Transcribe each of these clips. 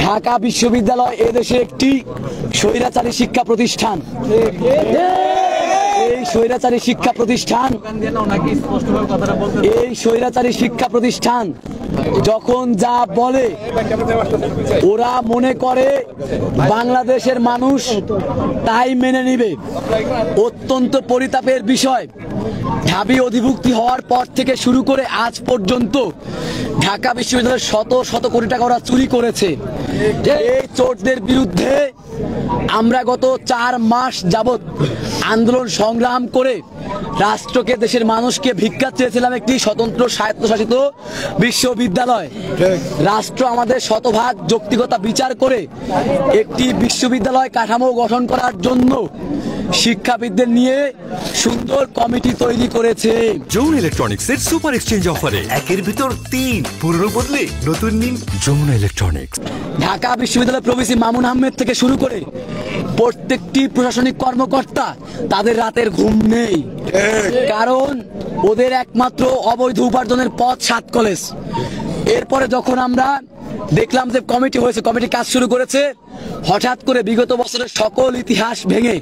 ঢাকা বিশ্ববিদ্যালয় এদেশে একটি স্বৈরাচারী শিক্ষা প্রতিষ্ঠান। এই স্বৈরাচারী শিক্ষা প্রতিষ্ঠান যখন যা বলে ওরা মনে করে বাংলাদেশের মানুষ তাই মেনে নিবে। অত্যন্ত পরিতাপের বিষয়, ঢাবি অধিভুক্তি হওয়ার পর থেকে শুরু করে আজ পর্যন্ত ঢাকা বিশ্ববিদ্যালয়ের শত শত কোটি টাকা ওরা চুরি করেছে। এই চোরদের বিরুদ্ধে আমরা গত 4 মাস যাবৎ আন্দোলন সংগ্রাম করে রাষ্ট্রকে, দেশের মানুষকে ভিক্ষা চেয়েছিলাম একটি স্বতন্ত্র স্বায়ত্তশাসিত বিশ্ববিদ্যালয়। রাষ্ট্র আমাদের শতভাগ যৌক্তিকতা বিচার করে একটি বিশ্ববিদ্যালয় কাঠামো গঠন করার জন্য শিক্ষাবিদদের নিয়ে সুন্দর কমিটি তৈরি করেছে। যমুনা ইলেকট্রনিক্স এর সুপার এক্সচেঞ্জ অফারে 1-এর ভিতর 3 পুরনো বদলে নতুন নিন যমুনা ইলেকট্রনিক্স। ঢাকা বিশ্ববিদ্যালয়ের প্রভিসি মামুন আহমেদ থেকে শুরু করে প্রত্যেকটি প্রশাসনিক কর্মকর্তা তাদের রাতের ঘুম নেই, কারণ ওদের একমাত্র অবৈধ উপার্জনের পথ 7 কলেজ। এরপরে যখন আমরা দেখলাম যে কমিটি হয়েছে, কমিটি কাজ শুরু করেছে, হঠাৎ করে বিগত বছরের সকল ইতিহাস ভেঙে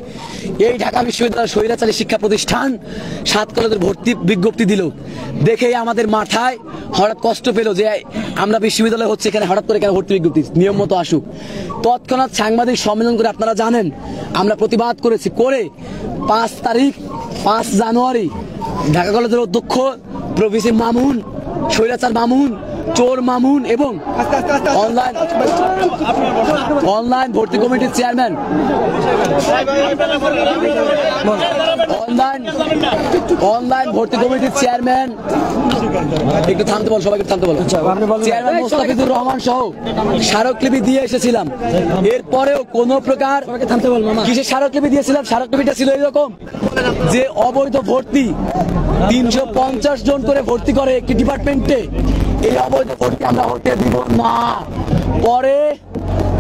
এই ঢাকা বিশ্ববিদ্যালয় স্বৈরাচারী শিক্ষা প্রতিষ্ঠান 7 কলেজের ভর্তি বিজ্ঞপ্তি দিল। দেখেই আমাদের মাথায় হঠাৎ কষ্ট পেল যে আমরা বিশ্ববিদ্যালয় হচ্ছে, এখানে হঠাৎ করে কেন ভর্তি বিজ্ঞপ্তি, নিয়ম মতো আসুক। তৎক্ষণাৎ সাংবাদিক সম্মেলন করে, আপনারা জানেন আমরা প্রতিবাদ করেছি, করে 5 জানুয়ারি ঢাকা কলেজের অধ্যক্ষ প্রভিসি মামুন, স্বৈরাচার মামুন, চোর মামুন এবং অনলাইন ভর্তি কমিটির চেয়ারম্যান, অনলাইন ভর্তি কমিটির চেয়ারম্যান, একটু থামতে বল, সবাইকে থামতে বল, চেয়ারম্যান মোস্তাফিজুর রহমান সহ স্মারকলিপি দিয়ে এসেছিলাম। এরপরেও কোন প্রকার কিসের স্মারকলিপি দিয়েছিলাম? স্মারকলিপিটা ছিল এরকম যে অবৈধ ভর্তি 350 জন করে ভর্তি করে একটি ডিপার্টমেন্টে, এই অবৈধ ভর্তি আমরা হতে দিব না। পরে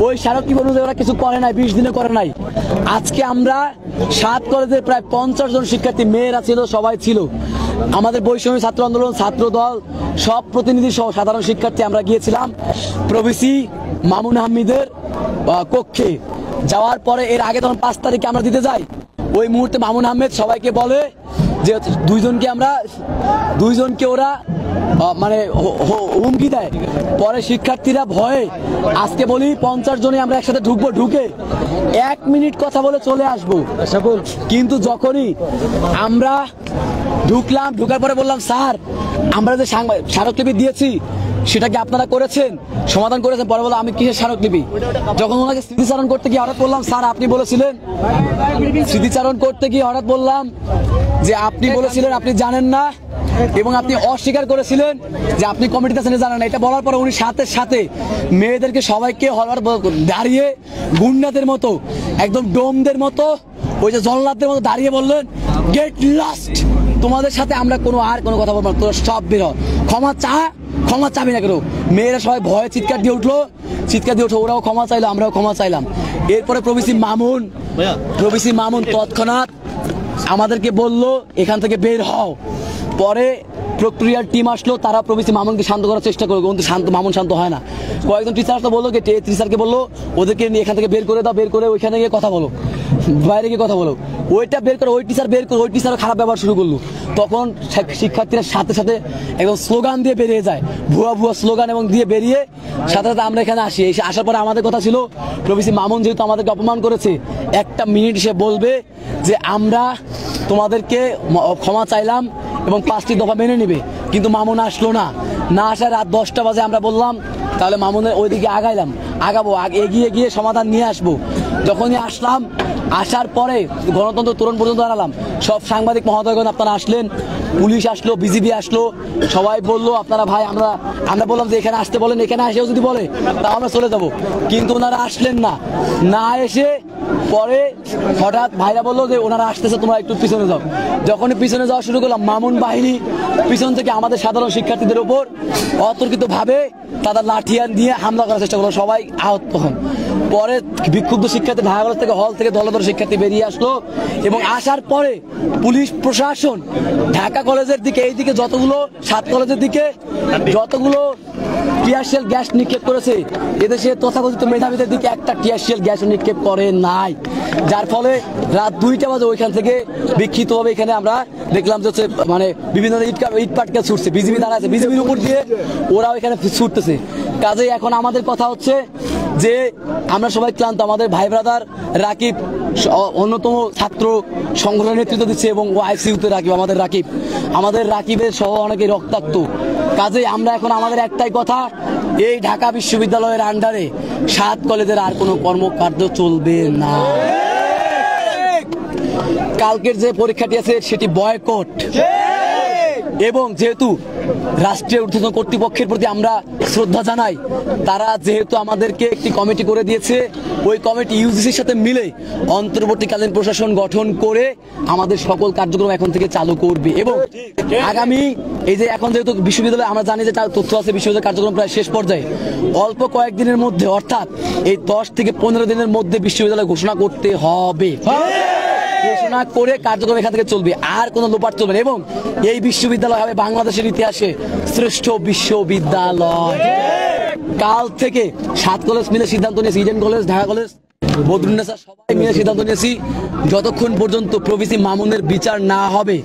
ওই স্মারকলিপি অনুযায়ী ওরা কিছু করে নাই, 20 দিনে করে নাই। আজকে আমরা 7 কলেজের প্রায় 50 জন শিক্ষার্থী, মেয়েরা ছিল, সবাই ছিল, আমাদের বৈষম্য ছাত্র আন্দোলন, ছাত্র দল, সব প্রতিনিধি সহ সাধারণ শিক্ষার্থী আমরা গিয়েছিলাম প্রভিসি মামুন আহমেদের কক্ষে। যাওয়ার পরে এর আগে তখন 5 তারিখে আমরা দিতে যাই, ওই মুহূর্তে মামুন আহমেদ সবাইকে বলে যে দুইজনকে ওরা মানে হুমকি দেয়। পরে শিক্ষার্থীরা ভয়ে, আজকে বলি 50 জনে আমরা একসাথে ঢুকবো, ঢুকে 1 মিনিট কথা বলে চলে আসবো। কিন্তু যখনই আমরা ঢুকলাম, ঢুকার পরে বললাম স্যার আমরা যে স্মারকলিপি দিয়েছি সেটা কি আপনারা করেছেন, সমাধান করেছেন? পরে বললাম আমি কিসের স্মারকলিপি? যখন ওনাকে স্মৃতিচারণ করতে গিয়ে হঠাৎ বললাম স্যার আপনি বলেছিলেন, স্মৃতিচারণ করতে গিয়ে হঠাৎ বললাম যে আপনি বলেছিলেন আপনি জানেন না, এবং আপনি অস্বীকার করেছিলেন যে আপনি কমিটিতে আছেন জানেন না। এটা বলার পরে উনি সাথে সাথে মেয়েদেরকে সবাইকে দাঁড়িয়ে গুন্ডাদের মতো, একদম ডোমদের মতো, ওই যে জল্লাদদের মতো দাঁড়িয়ে বললেন গেট লস্ট, তোমাদের সাথে আমরা আর কোনো কথা বলবো না, তোরা সব বের হ, ক্ষমা চাবি না কেন। মেয়েরা সবাই ভয়ে চিৎকার দিয়ে উঠলো, ওরাও ক্ষমা চাইলো, আমরাও ক্ষমা চাইলাম। এরপরে প্রভিসি মামুন তৎক্ষণাৎ আমাদেরকে বললো এখান থেকে বের হও। পরে প্রক্রিয়ার টিম আসলো, তারা প্রভিসি মামুনকে শান্ত করার চেষ্টা করলো, কিন্তু মামুন শান্ত হয় না। কয়েকজন টিচার তো বললো, টিচারকে বললো ওদেরকে নিয়ে এখান থেকে বের করে দাও, বের করে ওইখানে গিয়ে কথা বলো, বাইরে গিয়ে কথা বলো। ওইটা বের করে ওই টিচারও খারাপ ব্যবহার শুরু করলো। তখন শিক্ষার্থীরা সাথে সাথে একদম স্লোগান দিয়ে বেরিয়ে যায়, ভুয়া স্লোগান এবং দিয়ে বেরিয়ে সাথে সাথে আমরা এখানে আসি। আসার পরে আমাদের কথা ছিল প্রভিসি মামুন যেহেতু আমাদেরকে অপমান করেছে, 1 মিনিট সে বলবে যে আমরা তোমাদেরকে ক্ষমা চাইলাম এবং 5টি দফা মেনে নিবে। কিন্তু মামুন আসলো না। আসার রাত 10টা বাজে আমরা বললাম তাহলে মামুনের ওইদিকে আগাবো, এগিয়ে গিয়ে সমাধান নিয়ে আসবো। যখনই আসলাম, আসার পরে গণতন্ত্র তোরণ পর্যন্ত দাঁড়ালাম, সব সাংবাদিক মহোদয়গণ আপনারা আসলেন, পুলিশ আসলো, বিজিবি আসলো, সবাই বললো আপনারা ভাই আমরা বললাম যে এখানে আসতে বলেন, এখানে এসেও যদি বলে তাও আমরা চলে যাবো। কিন্তু ওনারা আসলেন না এসে পরে হঠাৎ ভাইরা বললো যে ওনারা আসতেছে, তোমরা একটু পিছনে যাও। যখনই পিছনে যাওয়া শুরু করলাম, মামুন বাহিনী পিছন থেকে আমাদের সাধারণ শিক্ষার্থীদের উপর অতর্কিতভাবে তাদের লাঠিয়ান দিয়ে হামলা করার চেষ্টা করলো, সবাই আহত হন। পরে বিক্ষুব্ধ শিক্ষার্থী ঢাকা কলেজ থেকে হল থেকে দলদল শিক্ষার্থী বেরিয়ে আসলো, এবং আসার পরে পুলিশ প্রশাসন ঢাকা কলেজের দিকে, এইদিকে যতগুলো 7 কলেজের দিকে যতগুলো টিয়ারশেল গ্যাস নিক্ষেপ করেছে, এদেশে তথাকথিত মেধাবীদের দিকে একটা টিয়ারশেল গ্যাস নিক্ষেপ করে নাই, যার ফলে রাত 2টা বাজে ওইখান থেকে বিক্ষিপ্তভাবে এখানে আমরা দেখলাম যে হচ্ছে মানে বিভিন্ন ইট পাটকেল ছুটছে, বিজিবি দাঁড়া আছে, বিজিবির উপর দিয়ে ওরাও এখানে ছুটতেছে। কাজেই এখন আমাদের কথা হচ্ছে যে আমরা সবাই ক্লান্ত, আমাদের ভাই ব্রাদার রাকিব অন্যতম ছাত্র সংগঠনের নেতৃত্ব দিচ্ছে এবং ও আইসিইউতে রাকিব, আমাদের রাকিবের সহ অনেকে রক্তাক্ত। কাজেই আমরা এখন আমাদের একটাই কথা, এই ঢাকা বিশ্ববিদ্যালয়ের আন্ডারে 7 কলেজের আর কোনো কর্মকাণ্ড চলবে না। কালকের যে পরীক্ষাটি আছে সেটি বয়কট, এবং যেহেতু রাষ্ট্রীয় ঊর্ধ্বতন কর্তৃপক্ষের প্রতি আমরা শ্রদ্ধা জানাই, তারা যেহেতু আমাদেরকে একটি কমিটি করে দিয়েছে, ওই কমিটি ইউজিসির সাথে মিলে অন্তর্বর্তীকালীন প্রশাসন গঠন করে আমাদের সকল কার্যক্রম এখন থেকে চালু করবে। এবং আগামী এই যে এখন যেহেতু বিশ্ববিদ্যালয়ে আমরা জানি যে তার তথ্য আছে, বিশ্ববিদ্যালয় কার্যক্রম প্রায় শেষ পর্যায়ে, অল্প কয়েকদিনের মধ্যে অর্থাৎ এই 10 থেকে 15 দিনের মধ্যে বিশ্ববিদ্যালয় ঘোষণা করতে হবে, ঘোষণা করে কার্যক্রম এখান থেকে চলবে, আর কোনো লোপাট চলবে না। এবং এই বিশ্ববিদ্যালয় হবে বাংলাদেশের ইতিহাসে শ্রেষ্ঠ বিশ্ববিদ্যালয়। কাল থেকে 7 কলেজ মিলে সিদ্ধান্ত নিয়েছি, Eden college, Dhaka college, Badrunnesa সবাই মিলে সিদ্ধান্ত নিয়েছি, যতক্ষণ পর্যন্ত প্রভিসি মামুনের বিচার না হবে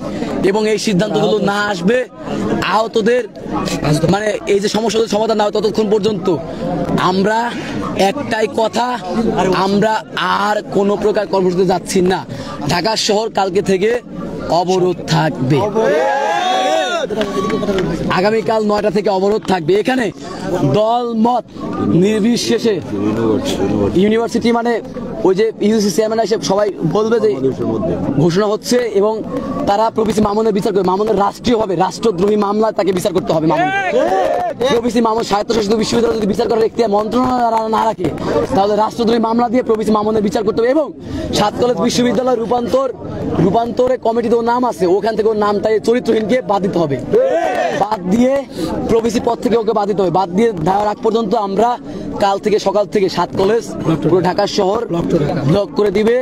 এবং এই সিদ্ধান্তগুলো না আসবে, আহতদের মানে এই যে সমস্যাগুলো সমাধান না হয়, ততক্ষণ পর্যন্ত আমরা একটাই কথা, আমরা আর কোনো প্রকার কর্মসূচিতে যাচ্ছি না। ঢাকা শহর কালকে থেকে অবরোধ থাকবে, আগামীকাল 9টা থেকে অবরোধ থাকবে। এখানে দল মত নির্বিশেষে ইউনিভার্সিটি মানে ওই যে ইউজিসি চেয়ারম্যান এসে সবাই বলবে যে ঘোষণা হচ্ছে, এবং তারা প্রভিসি মামুনের বিচার করবে। মামুনের রাষ্ট্রীয়ভাবে রাষ্ট্রদ্রোহী মামলা তাকে বিচার করতে হবে। মামুন প্রভিসি মামুন স্বায়ত্তশাসিত বিশ্ববিদ্যালয় যদি বিচার করার এখতিয়ার মন্ত্রণালয় না রাখে, তাহলে রাষ্ট্রদ্রোহী মামলা দিয়ে প্রভিসি মামুনের বিচার করতে হবে। এবং 7 কলেজ বিশ্ববিদ্যালয় রূপান্তরে কমিটিতে নাম আছে, ওখান থেকে ওর নামটাই চরিত্রহীনকে বাদ দিতে হবে, বাদ দিয়ে প্রভিসি পদ থেকে ওকে বাদ দিতে হবে। বাদ দিয়ে দেওয়ার আগ পর্যন্ত আমরা কাল থেকে সকাল থেকে 7 কলেজ পুরো ঢাকা শহর ব্লক করে দিবে।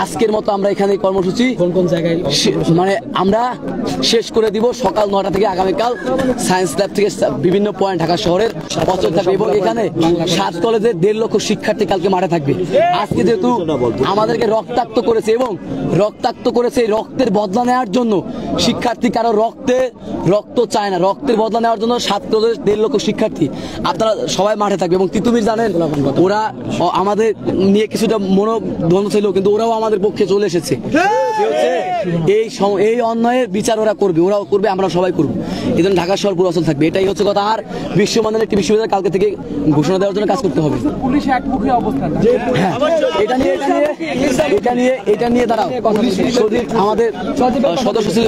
আজকের মতো আমরা এখানে কর্মসূচি কোন জায়গায় মানে আমরা শেষ করে দিব সকাল 9টা থেকে। আগামীকাল সায়েন্স ল্যাব থেকে বিভিন্ন পয়েন্ট ঢাকা শহরের পৌঁছে থাকবে, এবং এখানে 7 কলেজের 1.5 লক্ষ শিক্ষার্থী কালকে মাঠে থাকবে। আজকে যেহেতু আমাদেরকে রক্তাক্ত করেছে, এবং রক্তাক্ত করেছে রক্তের বদলা নেওয়ার জন্য, শিক্ষার্থী কারো রক্ত চায় না, রক্তের বদলা নেওয়ার জন্য 7 কলেজের 1.5 লক্ষ শিক্ষার্থী আপনারা সবাই মাঠে থাকবে। এবং তিতুমির জানেন, ওরা আমাদের নিয়ে কিছুটা মনোদ্বন্দ্ব ছিল, কিন্তু ওরাও আমাদের পক্ষে চলে এসেছে। এই অন্যায়ের বিচার ওরাও করবে, আমরা সবাই করবো। এই জন্য ঢাকা শহর পুরো অচল থাকবে, এটাই হচ্ছে কথা। আর বিশ্বমানের একটি বিশ্ববিদ্যালয় কালকে থেকে ঘোষণা দেওয়ার জন্য কাজ করতে হবে। পুলিশ একমুখী অবস্থান, হ্যাঁ, এটা নিয়ে দাঁড়াও, আমাদের সদস্য ছিল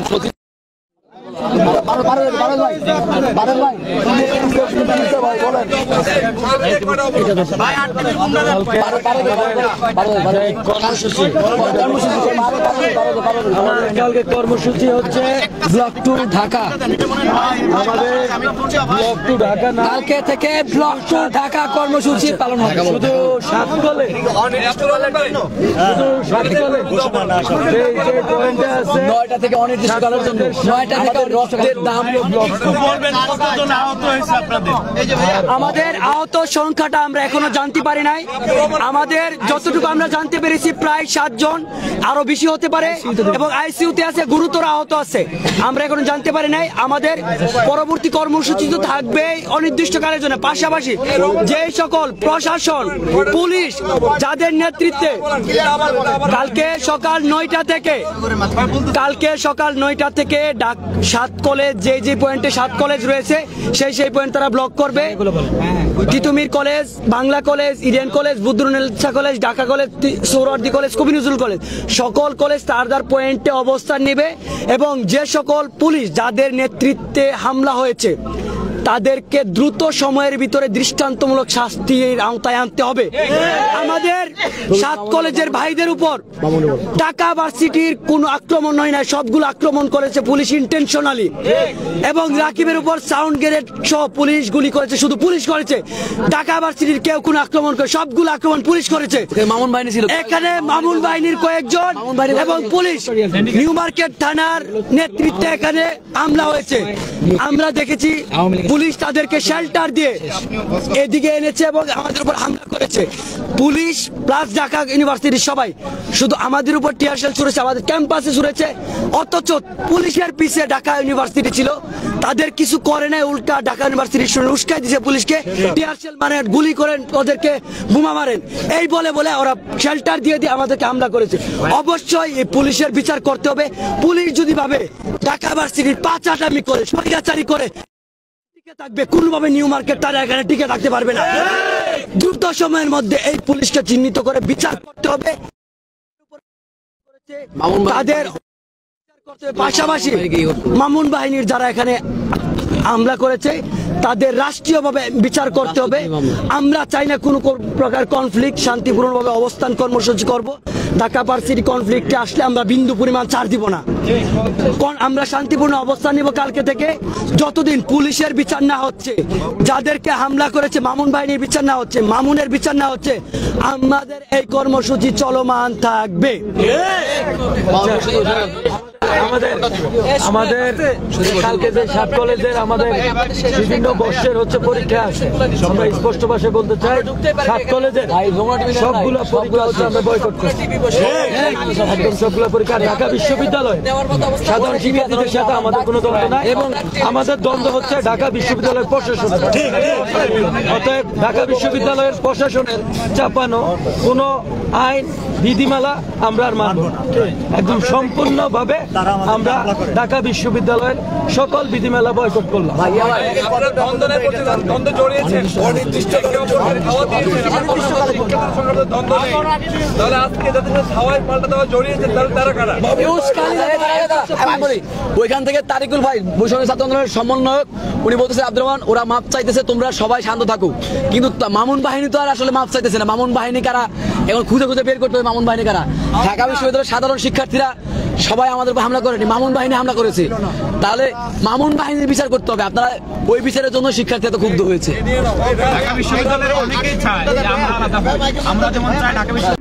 কর্মসূচি হচ্ছে ব্লক টু ঢাকা, আমাদের ব্লক টু ঢাকা কালকে থেকে ব্লক টু ঢাকা কর্মসূচি পালন হবে। শুধু 7 কলেজ, যে পয়েন্টে আছে 9টা থেকে অনির্দিষ্টকালের জন্য, 9টা থেকে রক্তের দাম। আমাদের আহত সংখ্যাটা আমরা এখনো জানতে পারি নাই, আমাদের যতটুকু আমরা জানতে পেরেছি প্রায় 7 জন, আরো বেশি হতে পারে, এবং আইসিইউতে আছে, গুরুতর আহত আছে, আমরা এখনো জানতে পারি নাই। আমাদের পরবর্তী কর্মসূচি তো থাকবেই অনির্দিষ্টকালের জন্য, পাশাপাশি যে সকল প্রশাসন, পুলিশ যাদের নেতৃত্বে কালকে সকাল 9টা থেকে 7 কলেজ, যে পয়েন্টে 7 কলেজ রয়েছে সেই পয়েন্ট তারা ব্লক করবে। Titumir college, Bangla college, Eden college, Badrunnesa college, Dhaka college, Suhrawardy college, কবি নজরুল কলেজ, সকল কলেজ তার পয়েন্টে অবস্থান নেবে। এবং যে সকল পুলিশ যাদের নেতৃত্বে হামলা হয়েছে তাদেরকে দ্রুত সময়ের ভিতরে দৃষ্টান্তমূলক শাস্তির আওতায় আনতে হবে। আমাদের 7 কলেজের ভাইদের উপর ঢাকা ভার্সিটির কোনো আক্রমণ হয় না, সবগুলো আক্রমণ করেছে পুলিশ ইন্টেনশনালি, এবং রাকিবের উপর সাউন্ড গ্রেনেড সহ পুলিশ গুলি করেছে, শুধু পুলিশ করেছে। ঢাকা ভার্সিটির কেউ কোনো আক্রমণ করে, সবগুলো আক্রমণ পুলিশ করেছে। মামুন বাহিনী ছিল এখানে, মামুন বাহিনীর কয়েকজন এবং পুলিশ নিউ মার্কেট থানার নেতৃত্বে এখানে হামলা হয়েছে। আমরা দেখেছি পুলিশ তাদেরকে শেল্টার দিয়ে এদিকে এনেছে এবং আমাদের উপর হামলা করেছে। পুলিশ প্লাস ঢাকা ইউনিভার্সিটির সবাই শুধু আমাদের উপর টিয়ার শেল ছুড়েছে, আমাদের ক্যাম্পাসে ছুড়েছে। অথচ পুলিশের পিছে ঢাকা ইউনিভার্সিটি ছিল, তাদের কিছু করে নাই, উল্টা ঢাকা ইউনিভার্সিটির শুনে উস্কাই দিয়েছে পুলিশকে, টিয়ার শেল মারেন, গুলি করেন, ওদেরকে বোমা মারেন, এই বলে বলে ওরা শেল্টার দিয়ে দিয়ে আমাদেরকে হামলা করেছে। অবশ্যই এই পুলিশের বিচার করতে হবে। পুলিশ যদি ভাবে ঢাকা ইউনিভার্সিটির পাচাটামি করে, স্বৈরাচারী করে টিকে থাকবে, কোনোভাবে নিউ মার্কেট তারা এখানে টিকে থাকতে পারবে না। দ্রুত সময়ের মধ্যে এই পুলিশকে চিহ্নিত করে বিচার করতে হবে। তাদের পাশাপাশি মামুন বাহিনীর যারা এখানে হামলা করেছে তাদের রাষ্ট্রীয়ভাবে বিচার করতে হবে। আমরা চাই না কোনো প্রকার কনফ্লিক্ট, শান্তিপূর্ণভাবে অবস্থান কর্মসূচি করব। ঢাকা ভার্সিটি কনফ্লিক্টে আসলে আমরা বিন্দু পরিমাণ ছাড় দিব না। আমরা শান্তিপূর্ণ অবস্থান নিব কালকে থেকে, যতদিন পুলিশের বিচার না হচ্ছে, যাদেরকে হামলা করেছে মামুন বাহিনীর বিচার না হচ্ছে, মামুনের বিচার না হচ্ছে, আমাদের এই কর্মসূচি চলমান থাকবে। আমাদের কালকে যে 7 কলেজের আমাদের বিভিন্ন বর্ষের হচ্ছে পরীক্ষা আছে, আমরা স্পষ্ট ভাষায় বলতে চাই 7 কলেজের সবগুলো পরীক্ষা হচ্ছে আমরা বয়কট করছি, একদম সবগুলো পরীক্ষা। ঢাকা বিশ্ববিদ্যালয় সাধারণ শিক্ষার্থীদের সাথে আমাদের কোনো দ্বন্দ্ব নাই এবং আমাদের দ্বন্দ্ব হচ্ছে ঢাকা বিশ্ববিদ্যালয়ের প্রশাসন। অতএব ঢাকা বিশ্ববিদ্যালয়ের প্রশাসনের চাপানো কোনো আইন বিধিমালা আমরা আর মানব না। একদম সম্পূর্ণভাবে আমরা ঢাকা বিশ্ববিদ্যালয়ের সকল বিধিমালা বয়কট করলাম। ওইখান থেকে তারিকুল ভাই বৈষম্য ছাত্র আন্দোলনের সমন্বয়ক, উনি বলতেছে আব্দুর রহমান ওরা মাপ চাইতেছে, তোমরা সবাই শান্ত থাকো। কিন্তু মামুন বাহিনী তো আর আসলে মাপ চাইতেছে না। মামুন বাহিনী কারা এখন খুঁজে খুঁজে বের করতে হবে। মামুন বাহিনী কারা? ঢাকা বিশ্ববিদ্যালয়ের সাধারণ শিক্ষার্থীরা সবাই আমাদের উপর হামলা করেনি, মামুন বাহিনী হামলা করেছে। তাহলে মামুন বাহিনীর বিচার করতে হবে। আপনারা ওই বিচারের জন্য শিক্ষার্থী এত ক্ষুব্ধ হয়েছে। ঢাকা বিশ্ববিদ্যালয়ের অনেকেই চায় যে আমরা আলাদা হই। আমরা যেমন চাই ঢাকা বিশ্ববিদ্যালয়